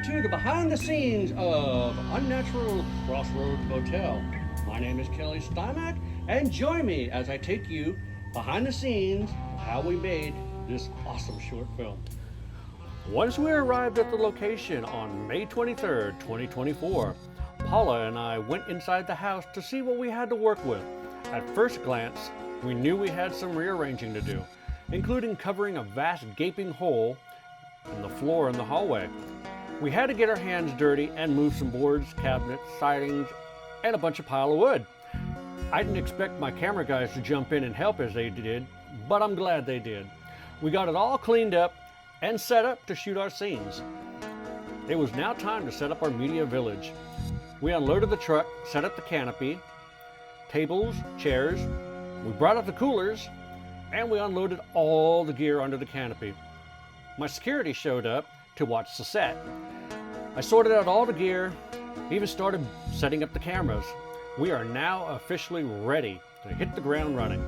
to the behind the scenes of Unnatural Crossroad Motel. My name is Kelly Stymack, and join me as I take you behind the scenes of how we made this awesome short film. Once we arrived at the location on May 23rd, 2024, Paula and I went inside the house to see what we had to work with. At first glance, we knew we had some rearranging to do, including covering a vast gaping hole in the floor in the hallway. We had to get our hands dirty and move some boards, cabinets, sidings, and a bunch of pile of wood. I didn't expect my camera guys to jump in and help as they did, but I'm glad they did. We got it all cleaned up and set up to shoot our scenes. It was now time to set up our media village. We unloaded the truck, set up the canopy, tables, chairs, we brought out the coolers, and we unloaded all the gear under the canopy. My security showed up to watch the set. I sorted out all the gear, even started setting up the cameras. We are now officially ready to hit the ground running.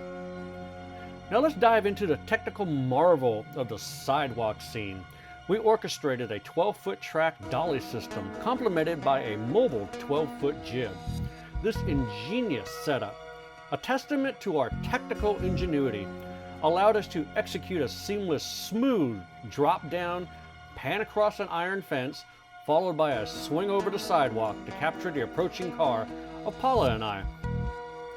Now let's dive into the technical marvel of the sidewalk scene. We orchestrated a 12-foot track dolly system complemented by a mobile 12-foot jib. This ingenious setup, a testament to our technical ingenuity, allowed us to execute a seamless, smooth drop down, pan across an iron fence, followed by a swing over the sidewalk to capture the approaching car of Paula and I.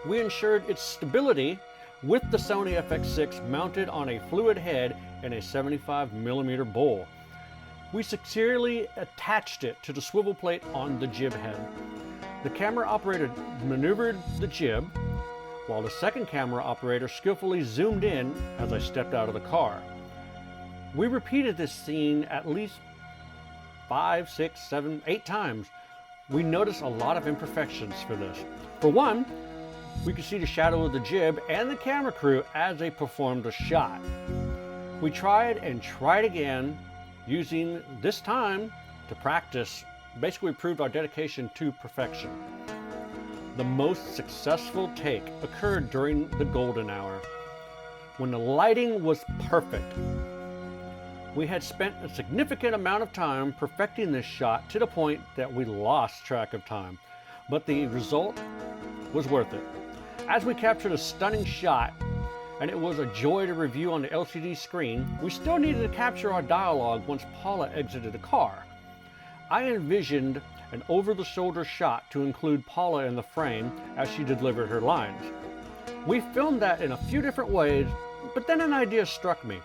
We ensured its stability with the Sony FX6 mounted on a fluid head and a 75mm bowl. We securely attached it to the swivel plate on the jib head. The camera operator maneuvered the jib, while the second camera operator skillfully zoomed in as I stepped out of the car. We repeated this scene at least 5, 6, 7, 8 times. We noticed a lot of imperfections for this. For one, we could see the shadow of the jib and the camera crew as they performed the shot. We tried and tried again, using this time to practice. Basically proved our dedication to perfection. The most successful take occurred during the golden hour, when the lighting was perfect. We had spent a significant amount of time perfecting this shot to the point that we lost track of time, but the result was worth it. As we captured a stunning shot, and it was a joy to review on the LCD screen, we still needed to capture our dialogue once Paula exited the car. I envisioned an over-the-shoulder shot to include Paula in the frame as she delivered her lines. We filmed that in a few different ways, but then an idea struck me.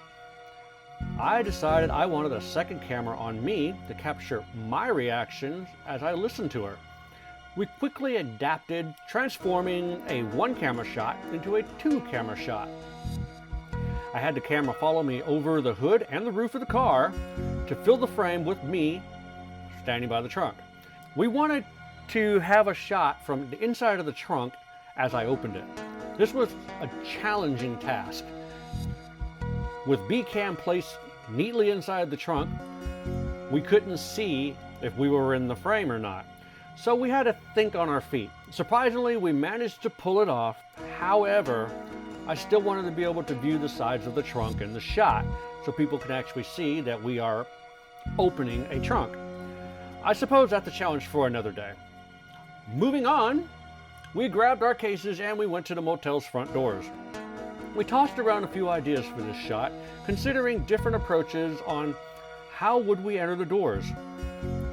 I decided I wanted a second camera on me to capture my reactions as I listened to her. We quickly adapted, transforming a one-camera shot into a two-camera shot. I had the camera follow me over the hood and the roof of the car to fill the frame with me standing by the trunk. We wanted to have a shot from the inside of the trunk as I opened it. This was a challenging task. With B-cam placed neatly inside the trunk, we couldn't see if we were in the frame or not. So we had to think on our feet. Surprisingly, we managed to pull it off. However, I still wanted to be able to view the sides of the trunk in the shot so people can actually see that we are opening a trunk. I suppose that's a challenge for another day. Moving on, we grabbed our cases and we went to the motel's front doors. We tossed around a few ideas for this shot, considering different approaches on how would we enter the doors.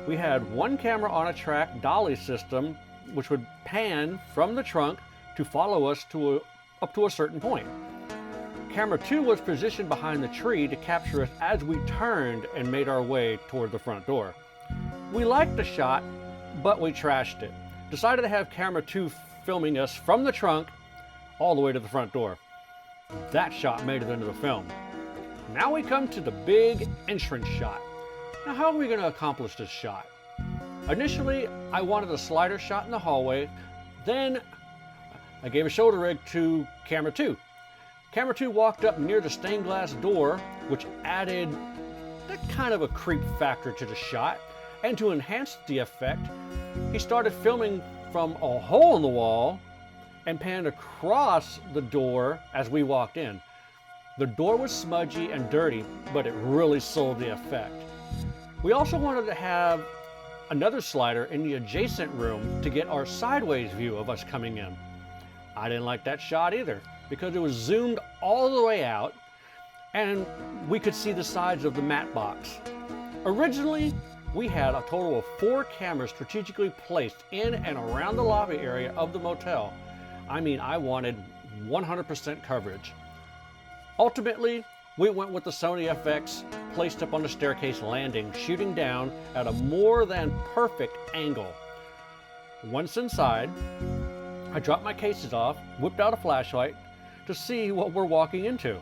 We had one camera on a track dolly system, which would pan from the trunk to follow us up to a certain point. Camera 2 was positioned behind the tree to capture us as we turned and made our way toward the front door. We liked the shot, but we trashed it. Decided to have camera 2 filming us from the trunk all the way to the front door. That shot made it into the film. Now we come to the big entrance shot. Now how are we going to accomplish this shot? Initially, I wanted a slider shot in the hallway. Then I gave a shoulder rig to camera 2. Camera 2 walked up near the stained glass door, which added that kind of a creep factor to the shot. And to enhance the effect, he started filming from a hole in the wall and panned across the door as we walked in. The door was smudgy and dirty, but it really sold the effect. We also wanted to have another slider in the adjacent room to get our sideways view of us coming in. I didn't like that shot either because it was zoomed all the way out and we could see the sides of the mat box. Originally, we had a total of 4 cameras strategically placed in and around the lobby area of the motel. I mean, I wanted 100% coverage. Ultimately, we went with the Sony FX placed up on the staircase landing, shooting down at a more than perfect angle. Once inside, I dropped my cases off, whipped out a flashlight to see what we're walking into.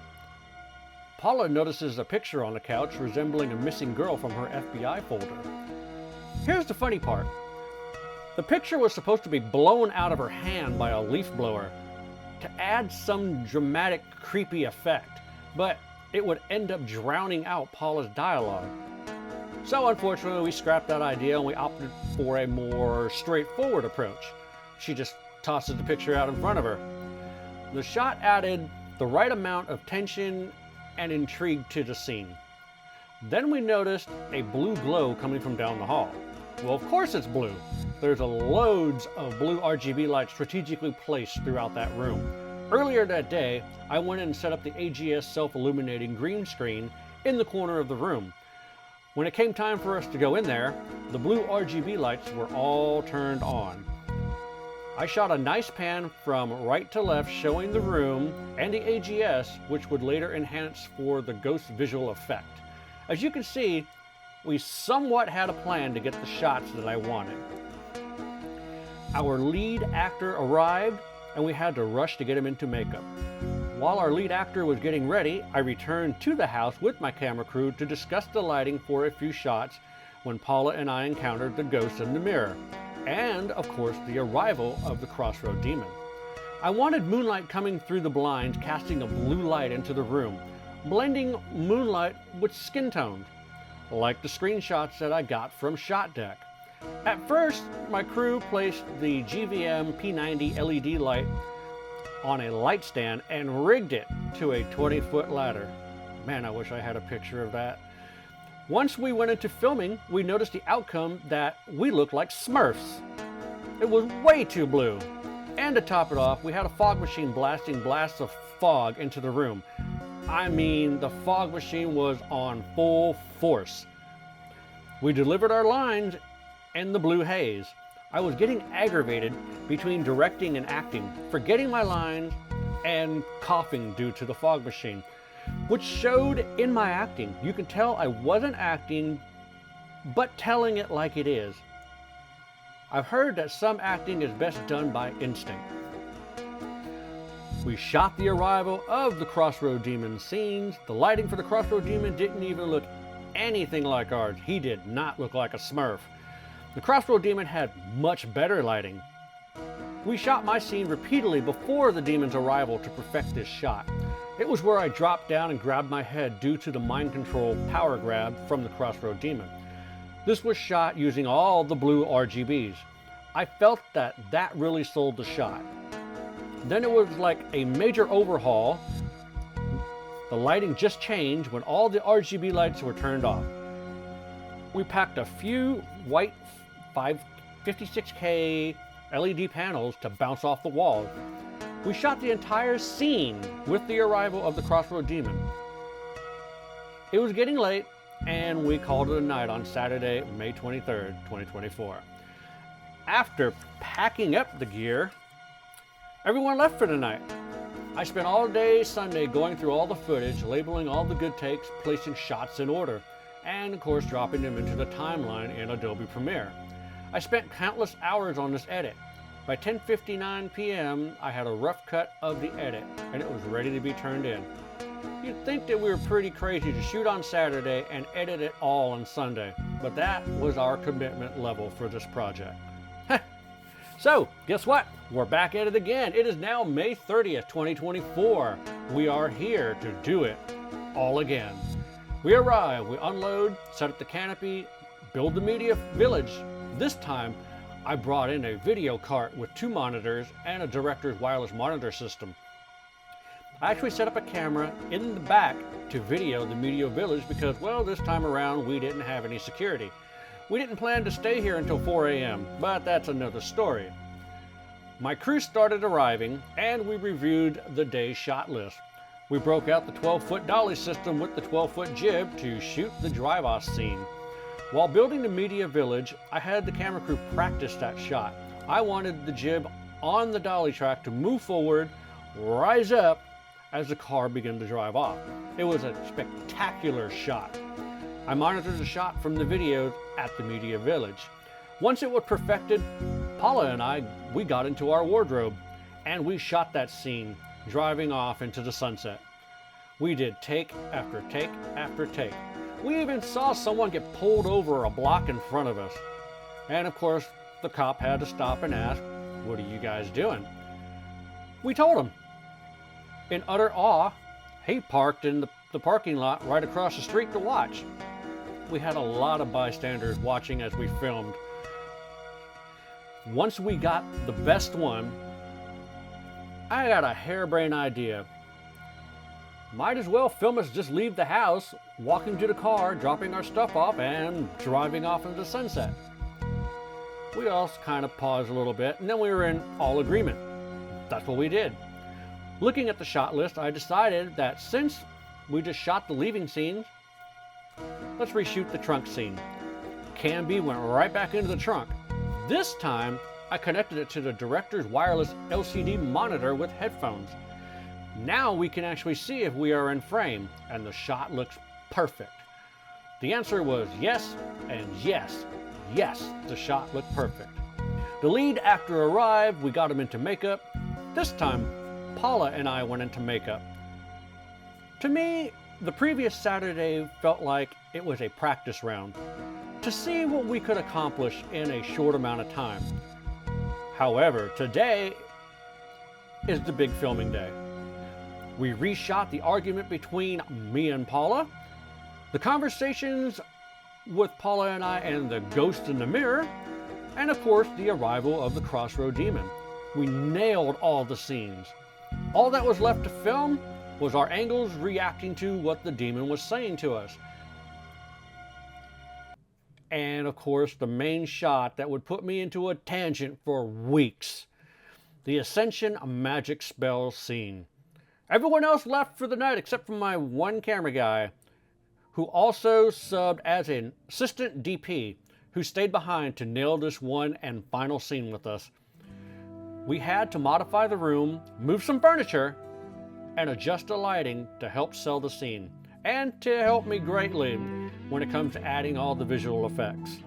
Paula notices a picture on the couch resembling a missing girl from her FBI folder. Here's the funny part. The picture was supposed to be blown out of her hand by a leaf blower to add some dramatic, creepy effect, but it would end up drowning out Paula's dialogue. So unfortunately, we scrapped that idea and we opted for a more straightforward approach. She just tosses the picture out in front of her. The shot added the right amount of tension and intrigue to the scene. Then we noticed a blue glow coming from down the hall. Well, of course it's blue. There's loads of blue RGB lights strategically placed throughout that room. Earlier that day, I went in and set up the AGS self-illuminating green screen in the corner of the room. When it came time for us to go in there, the blue RGB lights were all turned on. I shot a nice pan from right to left showing the room and the AGS, which would later enhance for the ghost visual effect. As you can see, we somewhat had a plan to get the shots that I wanted. Our lead actor arrived and we had to rush to get him into makeup. While our lead actor was getting ready, I returned to the house with my camera crew to discuss the lighting for a few shots when Paula and I encountered the ghost in the mirror. And, of course, the arrival of the Crossroad demon. I wanted moonlight coming through the blinds, casting a blue light into the room, blending moonlight with skin tones, like the screenshots that I got from ShotDeck. At first, my crew placed the GVM P90 LED light on a light stand and rigged it to a 20-foot ladder. Man, I wish I had a picture of that. Once we went into filming, we noticed the outcome that we looked like Smurfs. It was way too blue. And to top it off, we had a fog machine blasting blasts of fog into the room. I mean, the fog machine was on full force. We delivered our lines in the blue haze. I was getting aggravated between directing and acting, forgetting my lines and coughing due to the fog machine, which showed in my acting. You can tell I wasn't acting, but telling it like it is. I've heard that some acting is best done by instinct. We shot the arrival of the Crossroad Demon scenes. The lighting for the Crossroad Demon didn't even look anything like ours. He did not look like a Smurf. The Crossroad Demon had much better lighting. We shot my scene repeatedly before the demon's arrival to perfect this shot. It was where I dropped down and grabbed my head due to the mind control power grab from the Crossroad Demon. This was shot using all the blue RGBs. I felt that really sold the shot. Then it was like a major overhaul. The lighting just changed when all the RGB lights were turned off. We packed a few white 56K LED panels to bounce off the walls. We shot the entire scene with the arrival of the Crossroad Demon. It was getting late, and we called it a night on Saturday, May 23rd, 2024. After packing up the gear, everyone left for the night. I spent all day Sunday going through all the footage, labeling all the good takes, placing shots in order, and of course dropping them into the timeline in Adobe Premiere. I spent countless hours on this edit. By 10:59 p.m., I had a rough cut of the edit, and it was ready to be turned in. You'd think that we were pretty crazy to shoot on Saturday and edit it all on Sunday, but that was our commitment level for this project. So, guess what? We're back at it again. It is now May 30th, 2024. We are here to do it all again. We arrive, we unload, set up the canopy, build the media village. This time, I brought in a video cart with 2 monitors and a director's wireless monitor system. I actually set up a camera in the back to video the Media Village because, well, this time around we didn't have any security. We didn't plan to stay here until 4 a.m., but that's another story. My crew started arriving and we reviewed the day's shot list. We broke out the 12-foot dolly system with the 12-foot jib to shoot the drive-off scene. While building the Media Village, I had the camera crew practice that shot. I wanted the jib on the dolly track to move forward, rise up as the car began to drive off. It was a spectacular shot. I monitored the shot from the videos at the Media Village. Once it was perfected, Paula and we got into our wardrobe and we shot that scene, driving off into the sunset. We did take after take after take. We even saw someone get pulled over a block in front of us. And of course, the cop had to stop and ask, "What are you guys doing?" We told him. In utter awe, he parked in the parking lot right across the street to watch. We had a lot of bystanders watching as we filmed. Once we got the best one, I got a harebrained idea. Might as well film us just leave the house, walking to the car, dropping our stuff off, and driving off into the sunset. We all kind of paused a little bit, and then we were in all agreement. That's what we did. Looking at the shot list, I decided that since we just shot the leaving scenes, let's reshoot the trunk scene. Cam-B went right back into the trunk. This time, I connected it to the director's wireless LCD monitor with headphones. Now we can actually see if we are in frame, and the shot looks perfect. The answer was yes, and yes, yes, the shot looked perfect. The lead actor arrived, we got him into makeup. This time, Paula and I went into makeup. To me, the previous Saturday felt like it was a practice round to see what we could accomplish in a short amount of time. However, today is the big filming day. We reshot the argument between me and Paula, the conversations with Paula and I and the ghost in the mirror, and of course the arrival of the Crossroad demon. We nailed all the scenes. All that was left to film was our angles reacting to what the demon was saying to us. And of course, the main shot that would put me into a tangent for weeks. The Ascension magic spell scene. Everyone else left for the night except for my one camera guy, who also subbed as an assistant DP, who stayed behind to nail this one and final scene with us. We had to modify the room, move some furniture, and adjust the lighting to help sell the scene, and to help me greatly when it comes to adding all the visual effects.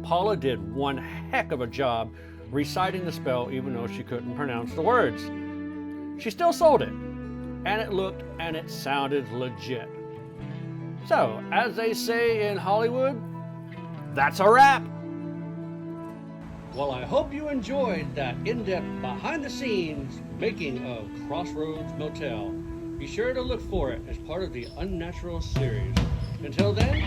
Paula did one heck of a job reciting the spell even though she couldn't pronounce the words. She still sold it, and it looked and it sounded legit. So, as they say in Hollywood, that's a wrap. Well, I hope you enjoyed that in-depth behind-the-scenes making of Crossroads Motel. Be sure to look for it as part of the UNNATURAL series. Until then,